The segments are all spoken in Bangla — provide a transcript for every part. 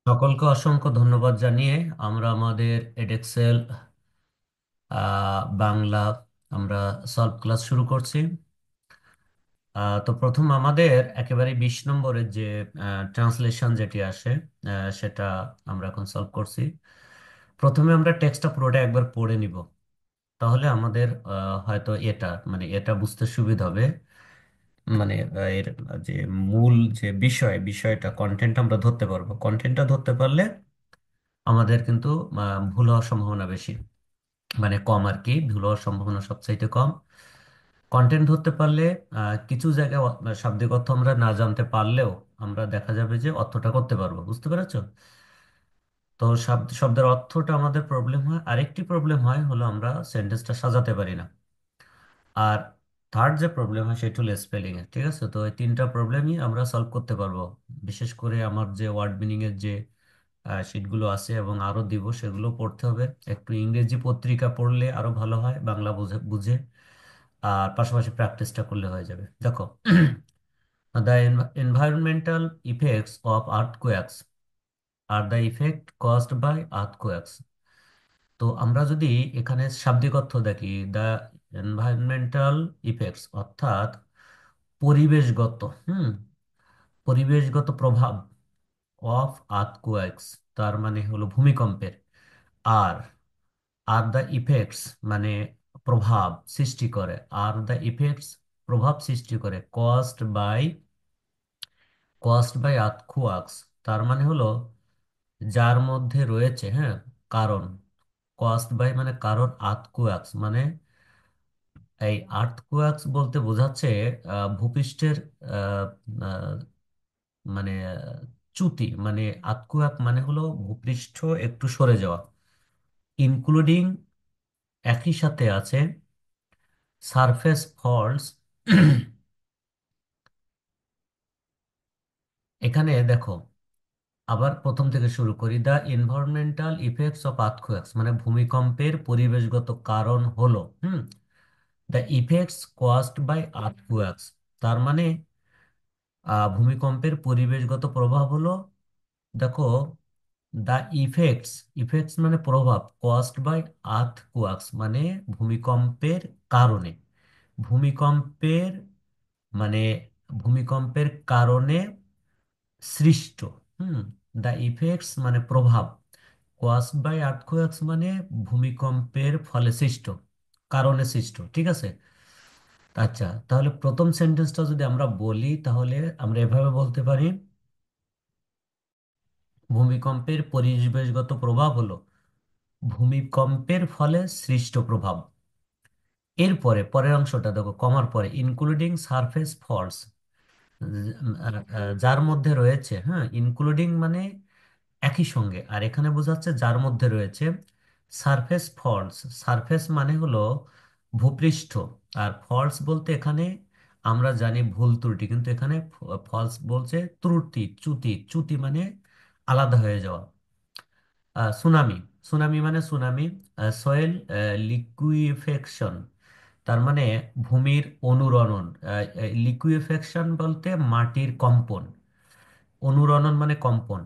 সকলকে অসংখ্য ধন্যবাদ জানিয়ে আমরা আমাদের এডেক্সেল বাংলা আমরা সলভ ক্লাস শুরু করছি। তো প্রথম আমাদের একেবারে 20 নম্বরের যে ট্রান্সলেশন যেটি আসে সেটা আমরা এখন সলভ করছি। প্রথমে আমরা টেক্সটটা পুরোটা একবার পড়ে নিব, তাহলে আমাদের হয়তো এটা বুঝতে সুবিধা হবে। এর যে মূল যে বিষয়টা কন্টেন্ট আমরা ধরতে পারবো, কন্টেন্টটা ধরতে পারলে আমাদের কিন্তু ভুল হওয়ার সম্ভাবনা বেশি, মানে কম আর কি, ভুল হওয়ার সম্ভাবনা সবচাইতে কম। কন্টেন্ট ধরতে পারলে কিছু জায়গায় শাব্দিক অর্থ আমরা না জানতে পারলেও আমরা দেখা যাবে যে অর্থটা করতে পারবো। বুঝতে পেরেছো? তো শব্দের অর্থটা আমাদের প্রবলেম হয়, আরেকটি প্রবলেম হয় হলো আমরা সেন্টেন্সটা সাজাতে পারি না। আর থার্ড যে প্রবলেম হয় সেটা হলো স্পেলিং এর। ঠিক আছে, তো এই তিনটা প্রবলেমই আমরা সলভ করতে পারবো। বিশেষ করে আমার যে ওয়ার্ড মিনিং এর যে শিটগুলো আছে এবং আরো দিব, সেগুলো পড়তে হবে। একটু ইংরেজি পত্রিকা পড়লে আরো ভালো হয়, বাংলা বুঝে বুঝে। আর পাশাপাশি প্র্যাকটিসটা করলে হয়ে যাবে। দেখো, the environmental effects of earthquakes আর the effect caused by earthquakes. তো আমরা যদি এখানে শাব্দিক অর্থ দেখি, দ্য এনভায়রনমেন্টাল ইফেক্টস অর্থাৎ পরিবেশগত পরিবেশগত প্রভাব অফ আর্থকোয়াকস, তার মানে হলো ভূমিকম্পের। আর আর দ্য ইফেক্টস মানে প্রভাব সৃষ্টি করে, আর দ্য ইফেক্টস প্রভাব সৃষ্টি করে কস্ট বাই আর্থকোয়াকস, তার মানে হলো যার মধ্যে রয়েছে, কারণ। কস্ট বাই মানে কারণ, আর্থকোয়াকস মানে এই আর্থকোয়াকস বলতে বোঝাচ্ছে ভূপৃষ্ঠের আহ, আহ, চ্যুতি, মানে আর্থকোয়াক মানে হলো ভূপৃষ্ঠ একটু সরে যাওয়া। ইনক্লুডিং একই সাথে আছে সারফেস ফলস। এখানে দেখো, আবার প্রথম থেকে শুরু করি। The environmental effects of earthquakes মানে ভূমিকম্পের পরিবেশগত কারণ হলো the effects caused by earthquakes, তার মানে ভূমিকম্পের পরিবেশগত প্রভাব হলো, দেখো, দ্য ইফেক্টস, ইফেক্টস মানে প্রভাব, কজড বাই আর্থকোয়েকস মানে ভূমিকম্পের কারণে, ভূমিকম্পের মানে ভূমিকম্পের কারণে সৃষ্ট। হুম দ্য ইফেক্টস মানে প্রভাব, কজড বাই আর্থকোয়েকস মানে ভূমিকম্পের ফলে সৃষ্ট, কারণে সৃষ্ট। ঠিক আছে, আচ্ছা, তাহলে প্রথম সেন্টেন্সটা যদি আমরা বলি তাহলে আমরা এভাবে বলতে পারি, ভূমিকম্পের পরিবেশগত প্রভাব হলো ভূমিকম্পের ফলে সৃষ্ট প্রভাব। এরপরে পরের অংশটা দেখো, কমার পরে ইনক্লুডিং সারফেস ফলস, যার মধ্যে রয়েছে, ইনক্লুডিং মানে একই সঙ্গে, আর এখানে বোঝাচ্ছে যার মধ্যে রয়েছে সারফেস ফলস। সারফেস মানে হলো ভূপৃষ্ঠ, আর ফলস বলতে এখানে আমরা জানি ভুল ত্রুটি, কিন্তু এখানে ফলস বলছে ত্রুটি, চ্যুতি, চ্যুতি মানে আলাদা হয়ে যাওয়া। সুনামি, সুনামি মানে সুনামি। সয়েল লিকুইফেকশন, তার মানে ভূমির অনুরণন। লিকুইফেকশন বলতে মাটির কম্পন, অনুরণন মানে কম্পন।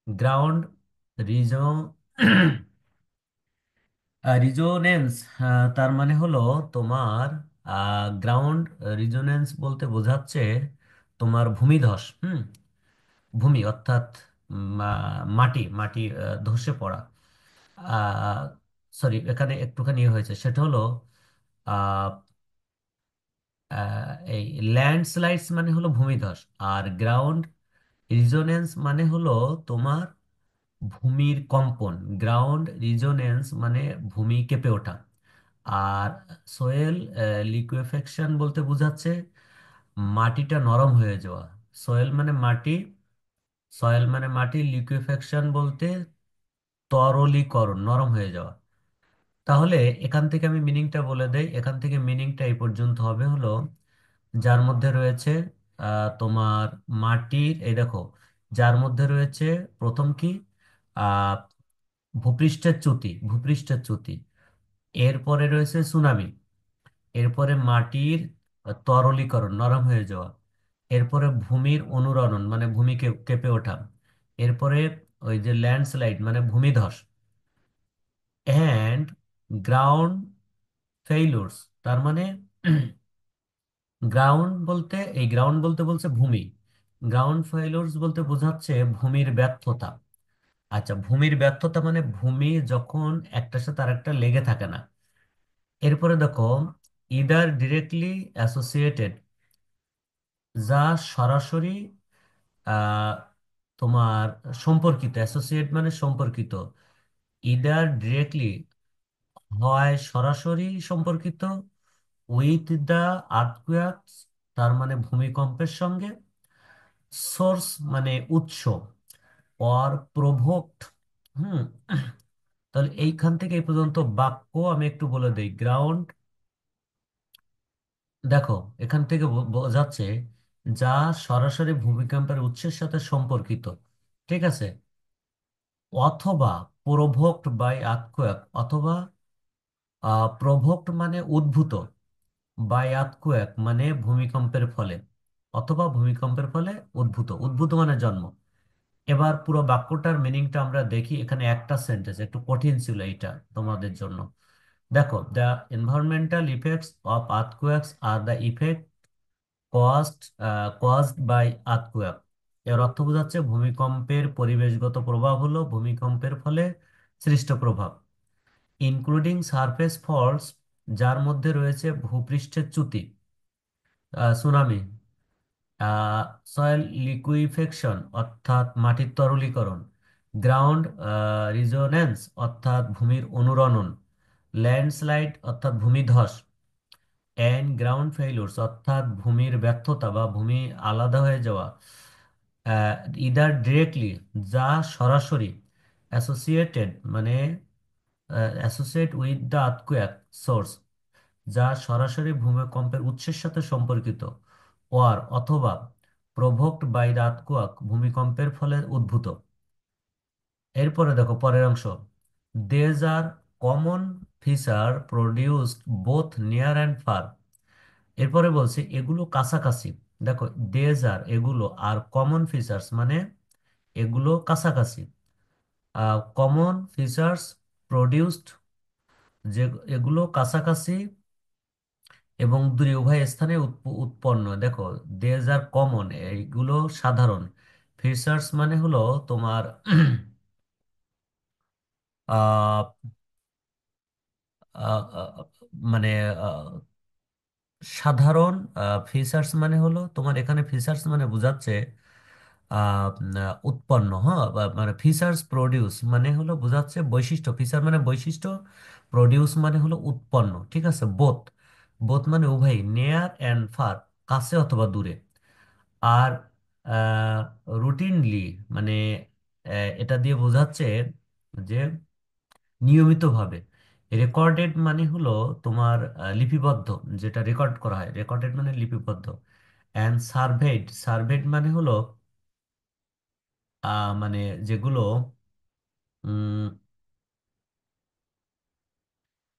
গ্রাউন্ড রিজো রিজোনেন্স, তার মানে হলো তোমার গ্রাউন্ড রিজোনেন্স বলতে বোঝাচ্ছে তোমার ভূমিধস। ভূমি অর্থাৎ মাটি মাটি ধসে পড়া। সরি, এখানে একটুখানি ইয়ে হয়েছে, সেটা হলো আহ, এই ল্যান্ডস্লাইডস মানে হলো ভূমিধস, আর গ্রাউন্ড রিজোনেন্স মানে হলো তোমার ভূমির কম্পন। গ্রাউন্ড রিজোনেন্স মানে ভূমি কেঁপে ওঠা। আর সোয়েল লিকুইফেকশন বলতে বোঝাচ্ছে মাটিটা নরম হয়ে যাওয়া। সয়েল মানে মাটি, সয়েল মানে মাটি, লিকুইফেকশন বলতে তরলীকরণ, নরম হয়ে যাওয়া। তাহলে এখান থেকে আমি মিনিংটা বলে দেই, এখান থেকে মিনিংটা এই পর্যন্ত হবে হলো, যার মধ্যে রয়েছে তোমার মাটির, এই দেখো, যার মধ্যে রয়েছে প্রথম কি, আহ ভূপৃষ্ঠের চ্যুতি, ভূপৃষ্ঠের চ্যুতি। এরপরে রয়েছে সুনামি, এরপরে মাটির তরলীকরণ, নরম হয়ে যাওয়া। এরপরে ভূমির অনুরণন মানে ভূমি কেঁপে ওঠা। এরপরে ওই যে ল্যান্ডস্লাইড মানে ভূমিধস, অ্যান্ড গ্রাউন্ড ফেইলুরস, তার মানে গ্রাউন্ড বলতে, এই গ্রাউন্ড বলতে বলছে ভূমি, গ্রাউন্ড ফেইলুরস বলতে বোঝাচ্ছে ভূমির ব্যর্থতা। আচ্ছা, ভূমির ব্যর্থতা মানে ভূমি যখন একটার সাথে আরেকটা লেগে থাকে না। এরপরে দেখো, ইদার ডিরেক্টলি অ্যাসোসিয়েটেড, যা সরাসরি আহ, তোমার সম্পর্কিত, অ্যাসোসিয়েট মানে সম্পর্কিত, ইদার ডিরেক্টলি হয় সরাসরি সম্পর্কিত, উইথ দ্য আর্থকুয়াকস তার মানে ভূমিকম্পের সঙ্গে, সোর্স মানে উৎস, অর প্রভোক্ট। হুম, তাহলে এইখান থেকে এই পর্যন্ত বাক্য আমি একটু বলে দিই। গ্রাউন্ড, দেখো এখান থেকে বোঝাচ্ছে যা সরাসরি ভূমিকম্পের উৎসের সাথে সম্পর্কিত, ঠিক আছে, অথবা প্রভোক্ট বাই আর্থকোয়েক, অথবা প্রভোক্ট মানে উদ্ভূত, বাই আর্থকোয়েক মানে ভূমিকম্পের ফলে, অথবা ভূমিকম্পের ফলে উদ্ভূত, উদ্ভূত মানে জন্ম। এবার পুরো বাক্যটার মিনিংটা আমরা দেখি। এখানে একটা সেন্টেন্স একটু কঠিন ছিল এইটা তোমাদের জন্য। দেখো, the environmental effects of earthquakes আর the effect caused caused by earthquake. এর অর্থ বোঝাচ্ছে ভূমিকম্পের পরিবেশগত প্রভাব হলো ভূমিকম্পের ফলে সৃষ্ট প্রভাব, ইনক্লুডিং সারফেস ফলস, যার মধ্যে রয়েছে ভূপৃষ্ঠের চ্যুতি, সুনামি, সয়েল লিকুইফেকশন অর্থাৎ মাটির তরলীকরণ, গ্রাউন্ড রিজোনেন্স অর্থাৎ ভূমির অনুরণন, ল্যান্ডস্লাইড অর্থাৎ ভূমিধস, অ্যান্ড গ্রাউন্ড ফেইলুরস অর্থাৎ ভূমির ব্যর্থতা বা ভূমি আলাদা হয়ে যাওয়া, ইদার ডিরেক্টলি যা সরাসরি, অ্যাসোসিয়েটেড মানে associate with the earthquake source যা সরাসরি ভূমিকম্পের উৎসের সাথে সম্পর্কিত, ওয়ার অথবা প্রভোক্ট বাই দ্য আর্থকুয়াক ভূমিকম্পের ফলে উদ্ভূত। এরপরে দেখো পরের অংশ, these are common feature produced both near and far. এরপরে বলছে এগুলো কাছাকাছি। দেখো, দেজ আর এগুলো, আর কমন ফিচার্স মানে এগুলো কাছাকাছি, কমন ফিচার্স প্রডিউসড যে এগুলো কাছাকাছি এবং দূরে উভয় স্থানে উৎপন্ন। দেখো, দেজ আর কমন এইগুলো সাধারণ, ফিচার্স মানে হলো তোমার আহ, আহ, আহ, মানে আহ, সাধারণ, ফিচার্স মানে হলো তোমার, এখানে ফিচার্স মানে বোঝাচ্ছে উৎপন্ন, হ্যাঁ, মানে ফিচার্স প্রডিউস মানে হলো বোঝাচ্ছে বৈশিষ্ট্য, ফিচার মানে বৈশিষ্ট্য, প্রডিউস মানে হলো উৎপন্ন, ঠিক আছে। বোথ, বোথ মানে উভয়, নেয়ার অ্যান্ড ফার কাছে অথবা দূরে। আর রুটিনলি মানে এটা দিয়ে বোঝাচ্ছে যে নিয়মিতভাবে। রেকর্ডেড মানে হলো তোমার লিপিবদ্ধ, যেটা রেকর্ড করা হয়, রেকর্ডেড মানে লিপিবদ্ধ। অ্যান্ড সার্ভেড, সার্ভেড মানে হলো মানে যেগুলো উম,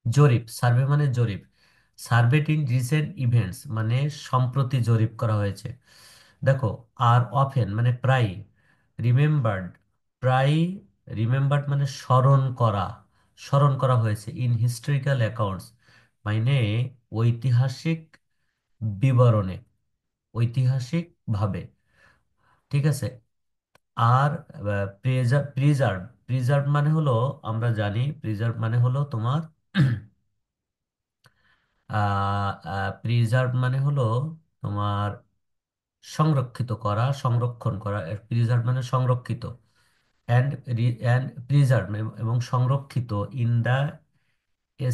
জরিপ, সার্ভে মানে জরিপ, সার্ভেড ইন রিসেন্ট ইভেন্টস মানে সম্প্রতি জরিপ করা হয়েছে। দেখো, আর অফেন মানে প্রায়, রিমেম্বার্ড, প্রায় রিমেম্বার্ড মানে স্মরণ করা, স্মরণ করা হয়েছে, ইন হিস্টোরিক্যাল অ্যাকাউন্টস মানে ঐতিহাসিক বিবরণে, ঐতিহাসিক ভাবে, ঠিক আছে। আর প্রিজার্ভ, প্রিজার্ভ মানে হলো, আমরা জানি প্রিজার্ভ মানে হলো তোমার প্রিজার্ভ মানে হলো তোমার সংরক্ষিত করা, সংরক্ষণ করা, প্রিজার্ভ মানে সংরক্ষিত, অ্যান্ড অ্যান্ড প্রিজার্ভ এবং সংরক্ষিত ইন দ্য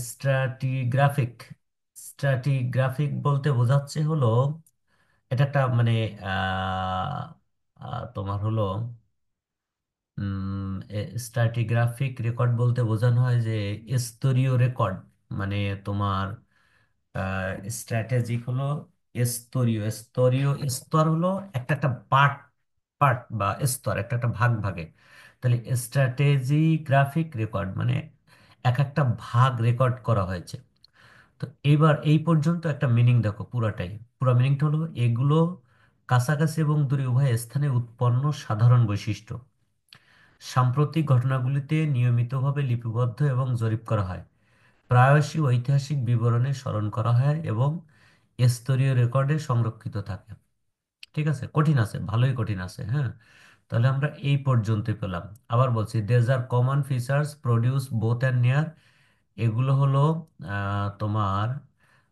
স্ট্র্যাটিগ্রাফিক, স্ট্র্যাটিগ্রাফিক বলতে বোঝাচ্ছে হলো এটা একটা মানে আহ, তোমার হলো স্ট্র্যাটিগ্রাফিক রেকর্ড বলতে বোঝানো হয় যে স্তরীয় রেকর্ড, মানে তোমার স্ট্র্যাটেজিক হলো স্তরীয়, স্তরীয় স্তর হলো একটা একটা পার্ট, পার্ট বা স্তর একটা একটা ভাগ ভাগে। তাহলে স্ট্র্যাটেজিগ্রাফিক রেকর্ড মানে এক একটা ভাগ রেকর্ড করা হয়েছে। তো এইবার এই পর্যন্ত একটা মিনিং দেখো পুরাটাই, পুরো মিনিংটা হলো এগুলো কাছাকাছি এবং দূরে উভয় স্থানে উৎপন্ন সাধারণ বৈশিষ্ট্য। সাম্প্রতিক ঘটনাগুলিতে নিয়মিতভাবে লিপিবদ্ধ এবং জরিপ করা হয়। প্রায়শই ঐতিহাসিক বিবরণে স্মরণ করা হয় এবং স্তরীয় রেকর্ডে সংরক্ষিত থাকে। ঠিক আছে, কঠিন আছে, ভালোই কঠিন আছে, হ্যাঁ। তাহলে আমরা এই পর্যন্ত পেলাম। আবার বলছি, these are common features produce both and near. এগুলো হলো তোমার,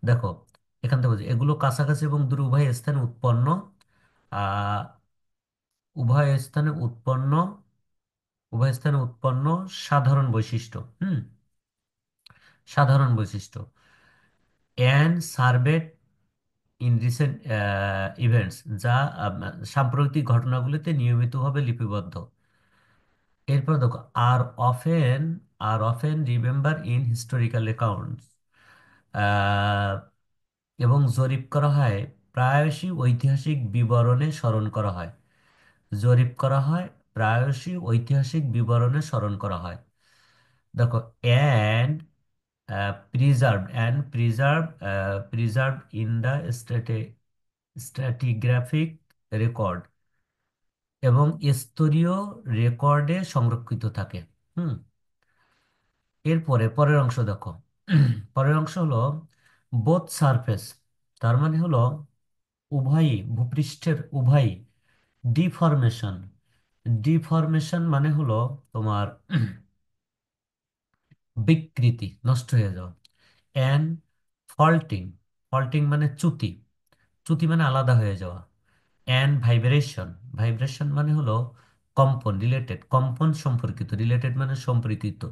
দেখো, এখান থেকে বলছি এগুলো কাছাকাছি এবং দূর উভয় স্থানে উৎপন্ন, আহ, উভয় স্থানে উৎপন্ন, উভয় স্থানে উৎপন্ন সাধারণ বৈশিষ্ট্য, সাধারণ বৈশিষ্ট্য, and surveyed in recent events, যা সাম্প্রতিক ঘটনাগুলিতে নিয়মিতভাবে লিপিবদ্ধ। এরপর দেখো, are often, are often remember in historical accounts, এবং জরিপ করা হয়, প্রায়শই ঐতিহাসিক বিবরণে স্মরণ করা হয়। জরিপ করা হয়, প্রায়শই ঐতিহাসিক বিবরণে স্মরণ করা হয়। দেখো, and preserve in the stratigraphic record, এবং স্তরীয় রেকর্ডে সংরক্ষিত থাকে। হুম এরপরে পরের অংশ দেখো। পরের অংশ হলো বোথ সারফেস, তার মানে হলো উভয়ই, ভূপৃষ্ঠের উভয়ই। ডিফরমেশন, ডিফরমেশন মানে হলো তোমার বিকৃতি, নষ্ট হয়ে যাওয়া। অ্যান্ড ফল্টিং, ফল্টিং মানে চ্যুতি, চ্যুতি মানে আলাদা হয়ে যাওয়া। অ্যান্ড ভাইব্রেশন, ভাইব্রেশন মানে হলো কম্পন, রিলেটেড, কম্পন সম্পর্কিত, রিলেটেড মানে সম্পর্কিত।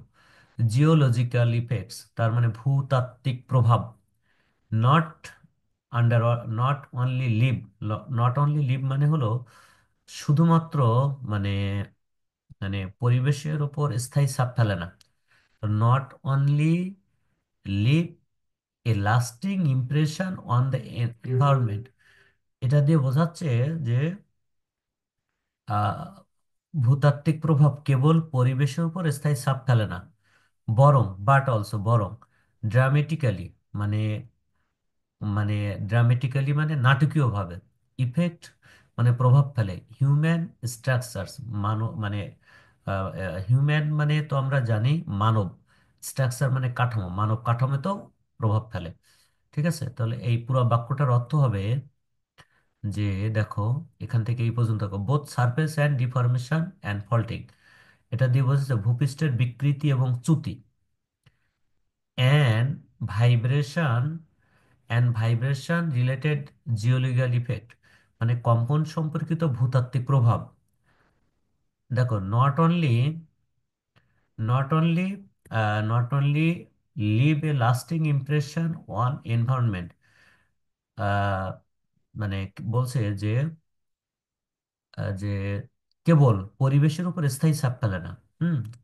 জিওলজিক্যাল ইফেক্টস, তার মানে ভূতাত্ত্বিক প্রভাব। Not under, not only live, not only live মানে হলো শুধুমাত্র, মানে মানে পরিবেশের উপর স্থায়ী ছাপ ফেলে না। Not only live a lasting impression on the environment, এটা দিয়ে বোঝাচ্ছে যে আহ, ভূতাত্ত্বিক প্রভাব কেবল পরিবেশের উপর স্থায়ী ছাপ ফেলে না, বরং, বাট অলসো, বরং, ড্রামেটিক্যালি, মানে মানে ড্রামেটিক্যালি মানে নাটকীয়ভাবে, ইফেক্ট মানে প্রভাব ফেলে, হিউম্যান স্ট্রাকচারস, মানব মানে হিউম্যান মানে তো আমরা জানি মানব, স্ট্রাকচার মানে কাঠামো, মানব কাঠামোতেও প্রভাব ফেলে। ঠিক আছে, তাহলে এই পুরো বাক্যটার অর্থ হবে যে, দেখো, এখান থেকে এই পর্যন্ত both surface and deformation and faulting, এটা দিয়ে বোঝাচ্ছে ভূপৃষ্ঠের বিকৃতি এবং চ্যুতি। And vibration, and vibration related geological effect, মানে কম্পন সম্পর্কিত ভূতাত্ত্বিক প্রভাব। দেখো, not only not only live a lasting impression on environment, মানে বলছে যে কেবল পরিবেশের উপর স্থায়ী ছাপ ফেলে না।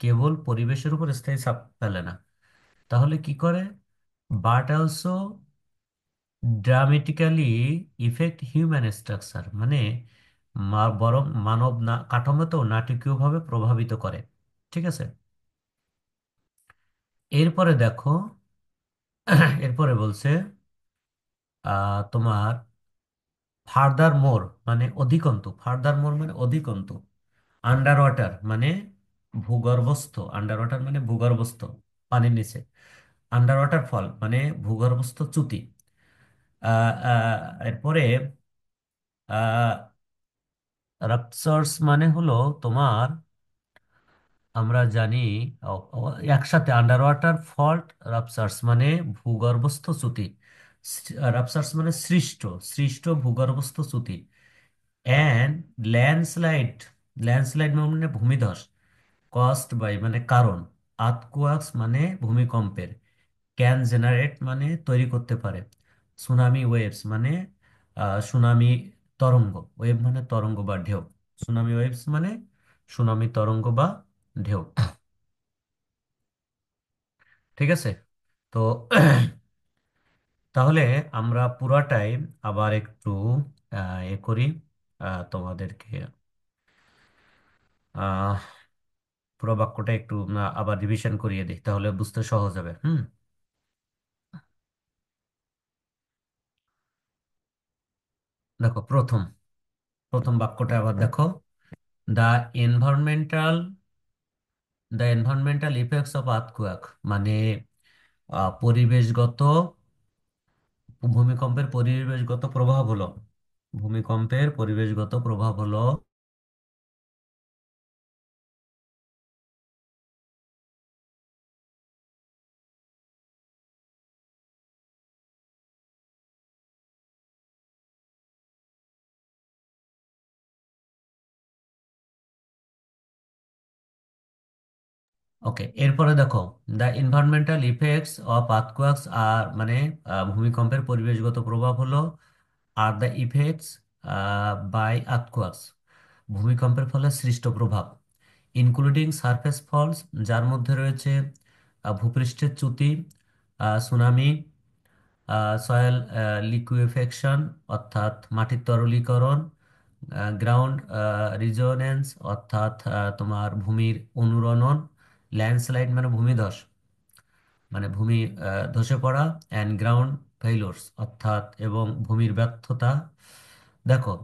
কেবল পরিবেশের উপর স্থায়ী ছাপ ফেলে না, তাহলে কি করে? But also dramatically effect human structure, মানে বরং মানব না কাঠামোতেও নাটকীয়ভাবে প্রভাবিত করে। ঠিক আছে, এরপরে দেখো, এরপরে বলছে তোমার ফার্দার মোর মানে অধিকন্তু, ফার্দার মোর মানে অধিকন্তু, আন্ডার ওয়াটার মানে ভূগর্ভস্থ, আন্ডার ওয়াটার মানে ভূগর্ভস্থ, পানির নিচে, আন্ডার ওয়াটার ফল মানে ভূগর্ভস্থ চ্যুতি। এরপরে রাপচার্স মানে হলো তোমার, আমরা জানি, একসাথে আন্ডার ওয়াটার ফল্ট, রাপচার্স মানে ভূগর্ভস্থ চ্যুতি, রাপচার্স মানে সৃষ্ট, সৃষ্ট ভূগর্ভস্থ চ্যুতি। অ্যান্ড ল্যান্ডস্লাইড, ল্যান্ডস্লাইড মানে ভূমিধস, কস্ট বাই মানে কারণ, আর্থকোয়াকস মানে ভূমিকম্পের, ক্যান জেনারেট মানে তৈরি করতে পারে, সুনামি ওয়েভস মানে সুনামি তরঙ্গ, ওয়েভ মানে তরঙ্গ বা ঢেউ, সুনামি ওয়েভস মানে সুনামি তরঙ্গ বা ঢেউ। ঠিক আছে, তো তাহলে আমরা পুরাটাই আবার একটু এ করি, তোমাদেরকে আহ পুরো বাক্যটা একটু আবার রিভিশন করিয়ে দিই, তাহলে বুঝতে সহজ হবে। দেখো, প্রথম প্রথম বাক্যটা আবার দেখো। The environmental the environmental effects of earthquake, মানে পরিবেশগত, ভূমিকম্পের পরিবেশগত প্রভাব হলো, ভূমিকম্পের পরিবেশগত প্রভাব হলো। ওকে, এরপরে দেখো, the environmental effects of earthquakes আর মানে ভূমিকম্পের পরিবেশগত প্রভাব হলো আর দ্য ইফেক্টস বাই আর্থকোয়াকস, ভূমিকম্পের ফলে সৃষ্ট প্রভাব, ইনক্লুডিং সারফেস ফলস, যার মধ্যে রয়েছে ভূপৃষ্ঠের চ্যুতি, সুনামি, সয়েল লিকুইফেকশন অর্থাৎ মাটির তরলীকরণ, গ্রাউন্ড রিজোনেন্স অর্থাৎ তোমার ভূমির অনুরণন, ল্যান্ডস্লাইড মানে ভূমিধস, মানে ভূমি ধসে পড়া, অ্যান্ড গ্রাউন্ড ফেইলুরস অর্থাৎ এবং ভূমির ব্যর্থতা। দেখো,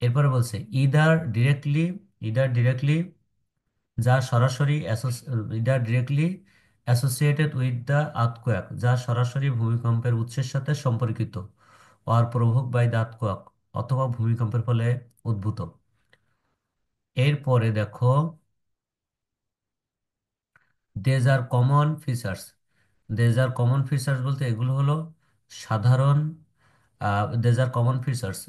এরপরে বলছে ইদার ডিরেক্টলি, যা সরাসরি directly associated with the earthquake, যা সরাসরি ভূমিকম্পের উৎসের সাথে সম্পর্কিত, or provoke by the earthquake, অথবা ভূমিকম্পের ফলে উদ্ভূত। এরপরে দেখো, these are common features, these are common features বলতে এগুলো হলো সাধারণ, দেজ আর কমন ফিচার্স,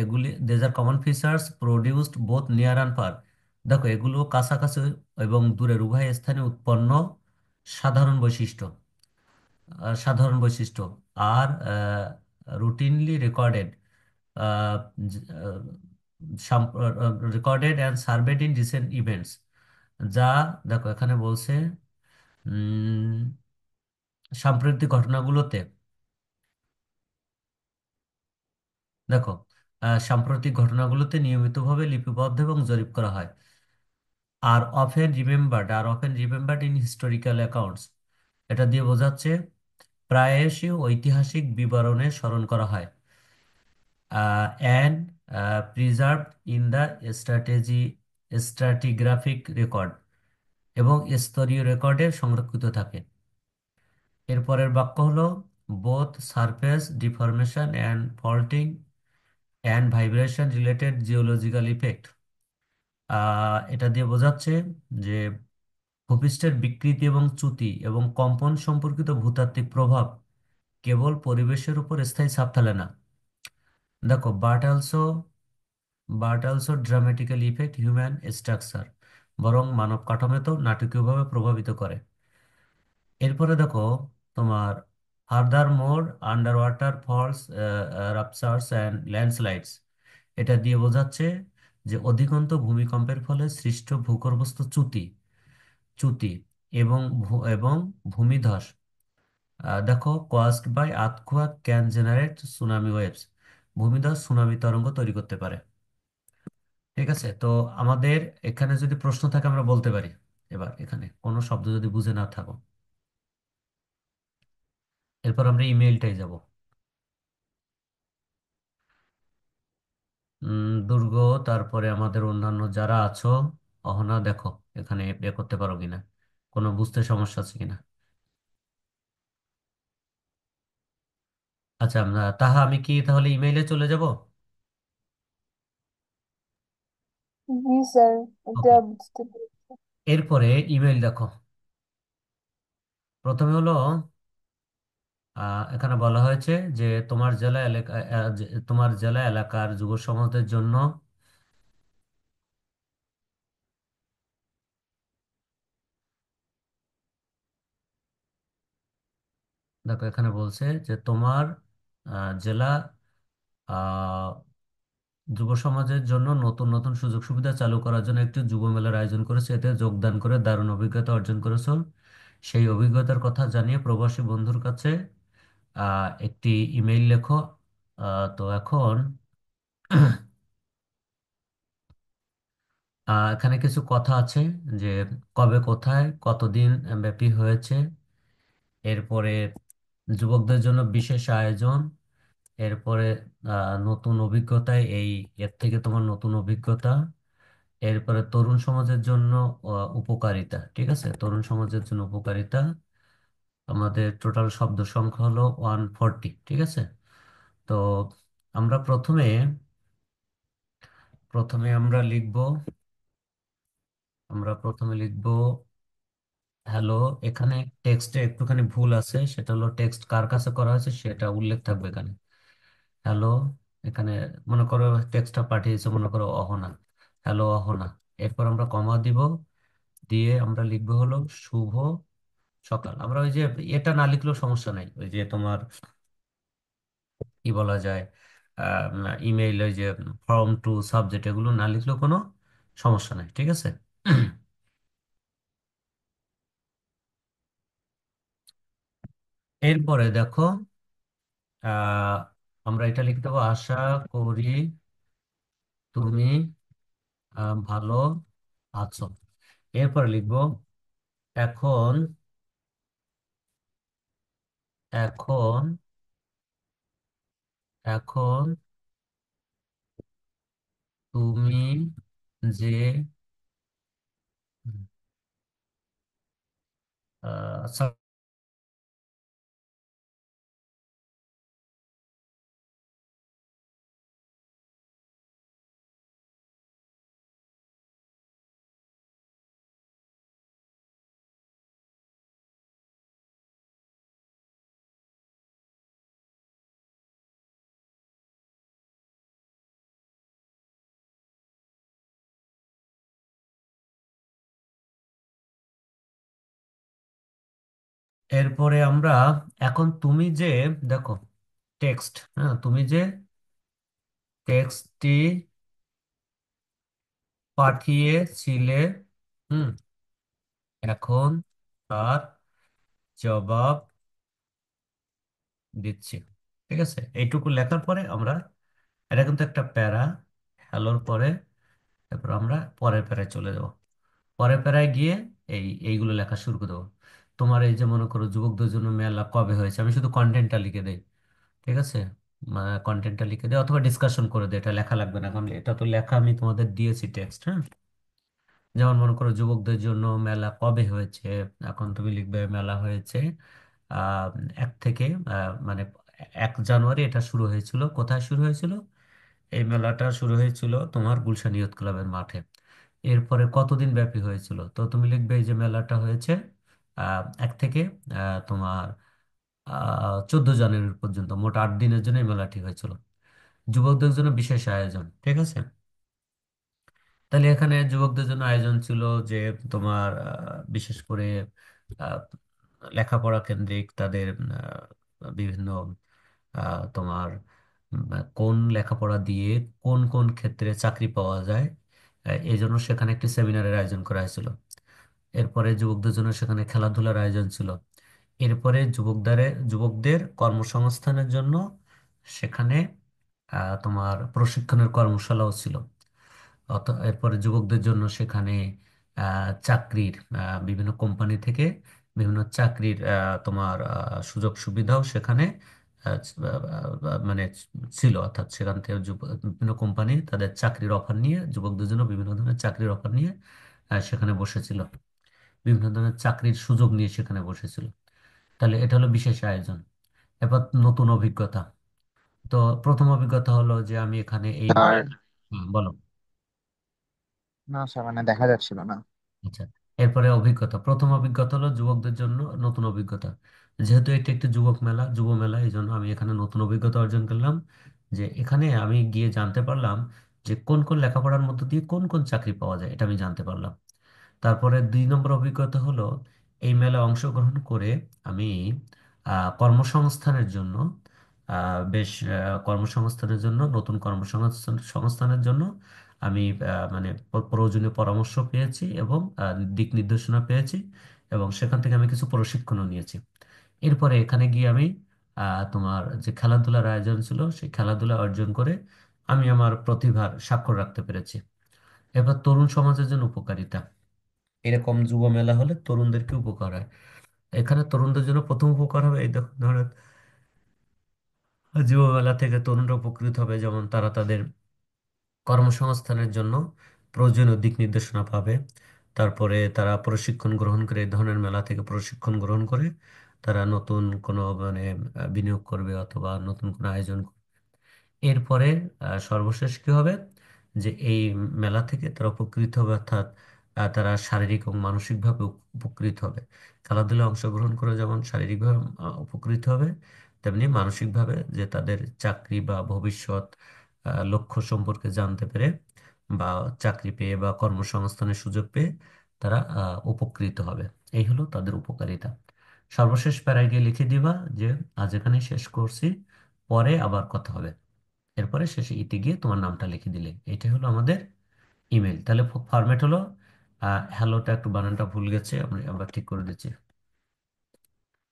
এগুলি these are common features produced both near and far. দেখো, এগুলো কাছাকাছি এবং দূরের উভয় স্থানে উৎপন্ন সাধারণ বৈশিষ্ট্য, সাধারণ বৈশিষ্ট্য, আর routinely recorded, recorded and surveyed in recent events, যা, দেখো এখানে বলছে উম, সাম্প্রতিক ঘটনাগুলোতে, দেখো সাম্প্রতিক ঘটনাগুলোতে নিয়মিতভাবে লিপিবদ্ধ এবং জরিপ করা হয়। Are often remembered in historical accounts, এটা দিয়ে বোঝাচ্ছে প্রায়শই ঐতিহাসিক বিবরণে স্মরণ করা হয়। And preserved in the stratigraphic record, এবং স্তরীয় রেকর্ডে সংরক্ষিত থাকে। এরপরের বাক্য হলো both surface deformation and faulting and vibration related geological effect, এটা দিয়ে বোঝাচ্ছে যে ভূপৃষ্ঠের বিকৃতি এবং চ্যুতি এবং কম্পন সম্পর্কিত ভূতাত্ত্বিক প্রভাব কেবল পরিবেশের উপর স্থায়ী ছাপ ফেলে না। দেখো, but also dramatically effect human structure, বরং মানব কাঠামোতেও নাটকীয়ভাবে প্রভাবিত করে। এরপরে দেখো, তোমার furthermore underwater falls, ruptures and landslides, এটা দিয়ে বোঝাচ্ছে যে অধিকন্ত ভূমিকম্পের ফলে সৃষ্ট ভূগর্ভস্থ চ্যুতি চ্যুতি এবং ভূমিধস, দেখো caused by earthquake can generate tsunami waves, ভূমিধস সুনামি তরঙ্গ তৈরি করতে পারে। ঠিক আছে, তো আমাদের এখানে যদি প্রশ্ন থাকে আমরা বলতে পারি। এবার এখানে কোনো শব্দ যদি বুঝে না থাকো, এরপর আমরা ইমেইলটাই যাব। দুর্গ, তারপরে আমাদের অন্যান্য যারা আছো, অহনা, দেখো এখানে করতে পারো কিনা, কোনো বুঝতে সমস্যা আছে কিনা। আচ্ছা, তাহা আমি কি তাহলে ইমেইলে চলে যাব? জি স্যার, এটা ওকে, বুঝতে পেরেছি। এরপরে ইমেইল দেখো, প্রথমে হলো এখানে বলা হয়েছে যে তোমার জেলা এলাকার যুব সমাজের জন্য, দেখো এখানে বলছে যে তোমার জেলা আহ, যুব সমাজের জন্য নতুন নতুন সুযোগ সুবিধা চালু করার জন্য একটি যুব মেলার আয়োজন করেছে, এতে যোগদান করে দারুণ অভিজ্ঞতা অর্জন করেছো। সেই অভিজ্ঞতার কথা জানিয়ে প্রবাসী বন্ধুর কাছে একটি ইমেইল লেখো। তো এখন এখানে কিছু কথা আছে, যে কবে, কোথায়, কতদিন ব্যাপী হয়েছে, এরপরে যুবকদের জন্য বিশেষ আয়োজন, এরপরে নতুন অভিজ্ঞতায় এর থেকে তোমার নতুন অভিজ্ঞতা, এরপরে তরুণ সমাজের জন্য উপকারিতা, ঠিক আছে, তরুণ সমাজের জন্য উপকারিতা আমাদের টোটাল শব্দ সংখ্যা হলো 140, ঠিক আছে। তো আমরা প্রথমে প্রথমে আমরা লিখব আমরা প্রথমে লিখব হ্যালো। এখানে টেক্সটে একটুখানি ভুল আছে, সেটা হলো টেক্সট কার কাছে করা হয়েছে সেটা উল্লেখ থাকবে এখানে। হ্যালো, এখানে মনে করো টেক্সটটা পাঠিয়েছে মনে করো অহনা, হ্যালো অহনা। এরপর আমরা কমা দিব, দিয়ে আমরা লিখবো হলো শুভ সকাল। আমরা ওই যে এটা না লিখলেও সমস্যা নাই, ওই যে তোমার কি বলা যায়, ইমেইল ওই যে ফর্ম টু সাবজেক্ট এগুলো না লিখলেও কোনো সমস্যা নাই, ঠিক আছে। এরপরে দেখো, আহ আমরা এটা লিখতে পাবো আশা করি তুমি ভালো আছো। এরপরে লিখবো এখন এখন এখন তুমি যে আচ্ছা, এরপরে আমরা এখন তুমি যে দেখো টেক্সট, হ্যাঁ তুমি যে টেক্সটটি পাঠিয়েছিলে, হুম, এখন তার জবাব দিচ্ছি, ঠিক আছে। এইটুকু লেখার পরে আমরা, এটা কিন্তু একটা প্যারা, হ্যালোর পরে তারপর আমরা পরের প্যারায় চলে যাব। পরের প্যারায় গিয়ে এইগুলো লেখা শুরু করে দেবো। তোমার এই যে মনে করো যুবকদের জন্য মেলা কবে হয়েছে, আমি শুধু কন্টেন্টটা লিখে দেই, ঠিক আছে। কন্টেন্টটা লিখে দেয় অথবা ডিসকাশন করে দেয়, এটা লেখা লাগবে না, কারণ এটা তো লেখা আমি তোমাদের দিয়েছি টেক্সট, হ্যাঁ। যেমন মনে করো যুবকদের জন্য মেলা কবে হয়েছে, এখন তুমি লিখবে মেলা হয়েছে আহ 1 থেকে মানে 1 জানুয়ারি এটা শুরু হয়েছিল। কোথায় শুরু হয়েছিল? এই মেলাটা শুরু হয়েছিল তোমার গুলশান ইয়ুথ ক্লাবের মাঠে। এরপরে কতদিন ব্যাপী হয়েছিল, তো তুমি লিখবে এই যে মেলাটা হয়েছে 1 থেকে তোমার 14 জানুয়ারি পর্যন্ত, মোট 8 দিনের জন্য এই মেলাটি হয়েছিল। যুবকদের জন্য বিশেষ আয়োজন, ঠিক আছে। তাহলে এখানে যুবকদের জন্য আয়োজন ছিল যে তোমার বিশেষ করে আহ, লেখাপড়া কেন্দ্রিক তাদের বিভিন্ন তোমার কোন লেখাপড়া দিয়ে কোন কোন ক্ষেত্রে চাকরি পাওয়া যায়, এই জন্য সেখানে একটি সেমিনারের আয়োজন করা হয়েছিল। এরপরে যুবকদের জন্য সেখানে খেলাধুলার আয়োজন ছিল। এরপরে যুবকদের কর্মসংস্থানের জন্য সেখানে তোমার প্রশিক্ষণের কর্মশালাও ছিল। এরপরে যুবকদের জন্য সেখানে চাকরির বিভিন্ন কোম্পানি থেকে বিভিন্ন চাকরির তোমার সুযোগ সুবিধাও সেখানে মানে ছিল, অর্থাৎ সেখান থেকে বিভিন্ন কোম্পানি তাদের চাকরির অফার নিয়ে যুবকদের জন্য বিভিন্ন ধরনের চাকরির অফার নিয়ে সেখানে বসেছিল, বিভিন্ন ধরনের চাকরির সুযোগ নিয়ে সেখানে বসেছিল। তাহলে এটা হলো বিশেষ আয়োজন। এবার নতুন অভিজ্ঞতা। তো প্রথম অভিজ্ঞতা হলো যে আমি এখানে এই স্যার, বলো। না স্যার, মানে দেখা যাচ্ছিল না। আচ্ছা, এরপরে অভিজ্ঞতা, প্রথম অভিজ্ঞতা হলো যুবকদের জন্য নতুন অভিজ্ঞতা। যেহেতু এটি একটি যুবক মেলা, যুব মেলা, এই জন্য আমি এখানে নতুন অভিজ্ঞতা অর্জন করলাম। যে এখানে আমি গিয়ে জানতে পারলাম যে কোন কোন লেখাপড়ার মধ্য দিয়ে কোন কোন চাকরি পাওয়া যায়, এটা আমি জানতে পারলাম। তারপরে 2 নম্বর অভিজ্ঞতা হলো এই মেলায় অংশগ্রহণ করে আমি কর্মসংস্থানের জন্য কর্মসংস্থানের জন্য, নতুন কর্মসংস্থানের জন্য আমি মানে প্রয়োজনীয় পরামর্শ পেয়েছি এবং দিক নির্দেশনা পেয়েছি, এবং সেখান থেকে আমি কিছু প্রশিক্ষণও নিয়েছি। এরপরে এখানে গিয়ে আমি তোমার যে খেলাধুলার আয়োজন ছিল সেই খেলাধুলা অর্জন করে আমি আমার প্রতিভার স্বাক্ষর রাখতে পেরেছি। এবার তরুণ সমাজের জন্য উপকারিতা, এরকম যুব মেলা হলে তরুণদেরকে উপকার হয়। এখানে তরুণদের জন্য প্রথম উপকার হবে এই দেখো, ধরো যুব মেলা থেকে তরুণরা উপকৃত হবে, যেমন তারা তাদের কর্মসংস্থানের জন্য প্রয়োজনীয় দিক নির্দেশনা পাবে। তারপরে তারা প্রশিক্ষণ গ্রহণ করে, এই ধরনের মেলা থেকে প্রশিক্ষণ গ্রহণ করে তারা নতুন কোনো মানে বিনিয়োগ করবে অথবা নতুন কোনো আয়োজন করবে। এরপরে সর্বশেষ কি হবে, যে এই মেলা থেকে তারা উপকৃত হবে, অর্থাৎ তারা শারীরিক এবং মানসিকভাবে উপকৃত হবে। খেলাধুলায় অংশগ্রহণ করে যেমন শারীরিকভাবে উপকৃত হবে, তেমনি মানসিকভাবে যে তাদের চাকরি বা ভবিষ্যৎ লক্ষ্য সম্পর্কে জানতে পেরে বা চাকরি পেয়ে বা কর্মসংস্থানের সুযোগ পেয়ে তারা উপকৃত হবে। এই হলো তাদের উপকারিতা। সর্বশেষ প্যারায় গিয়ে লিখে দিবা যে আজ এখানে শেষ করছি, পরে আবার কথা হবে। এরপরে শেষে ইতে গিয়ে তোমার নামটা লিখে দিলে এটাই হলো আমাদের ইমেল। তাহলে ফরম্যাট হলো, হ্যালোটা একটু বানানটা ভুল গেছে, আমরা আমরা ঠিক করে দিচ্ছি।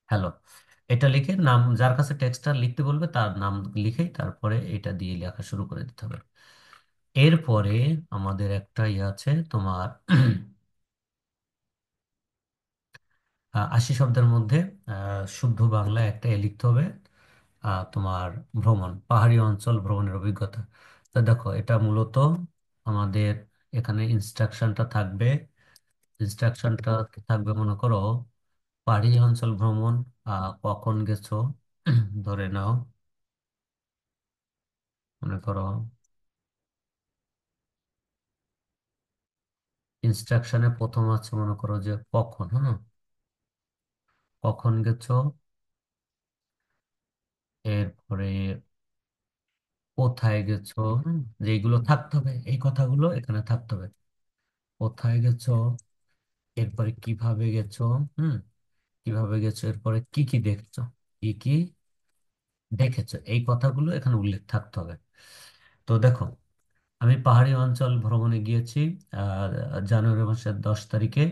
হ্যালো, এটা লিখে নাম, যার কাছে টেক্সটটা লিখতে বলবে তার নাম লিখেই তারপরে এটা দিয়ে লেখা শুরু করে দিতে হবে। এরপরে আমাদের একটা ইয়ে আছে তোমার 80 শব্দের মধ্যে শুদ্ধ বাংলা একটা লিখতে হবে। তোমার ভ্রমণ, পাহাড়ি অঞ্চল ভ্রমণের অভিজ্ঞতা। তো দেখো এটা মূলত আমাদের এখানে ইনস্ট্রাকশনটা থাকবে। ইনস্ট্রাকশনটা থাকবে মনে করো পাহাড়ি অঞ্চল ভ্রমণ, কখন গেছো, ধরে নাও মনে করো ইনস্ট্রাকশনে প্রথম আছে মনে করো যে কখন, হ্যাঁ, কখন গেছো, এরপরে কোথায় গেছো, যেগুলো থাকতে হবে এই কথাগুলো এখানে থাকতে হবে। কোথায় গেছো, এরপরে কিভাবে গেছো, হুম, কিভাবে গেছো, এরপরে কি কি দেখছো, কি কি দেখেছো, এই কথাগুলো এখানে উল্লেখ থাকতে হবে। তো দেখো, আমি পাহাড়ি অঞ্চল ভ্রমণে গিয়েছি জানুয়ারি মাসের 10 তারিখে।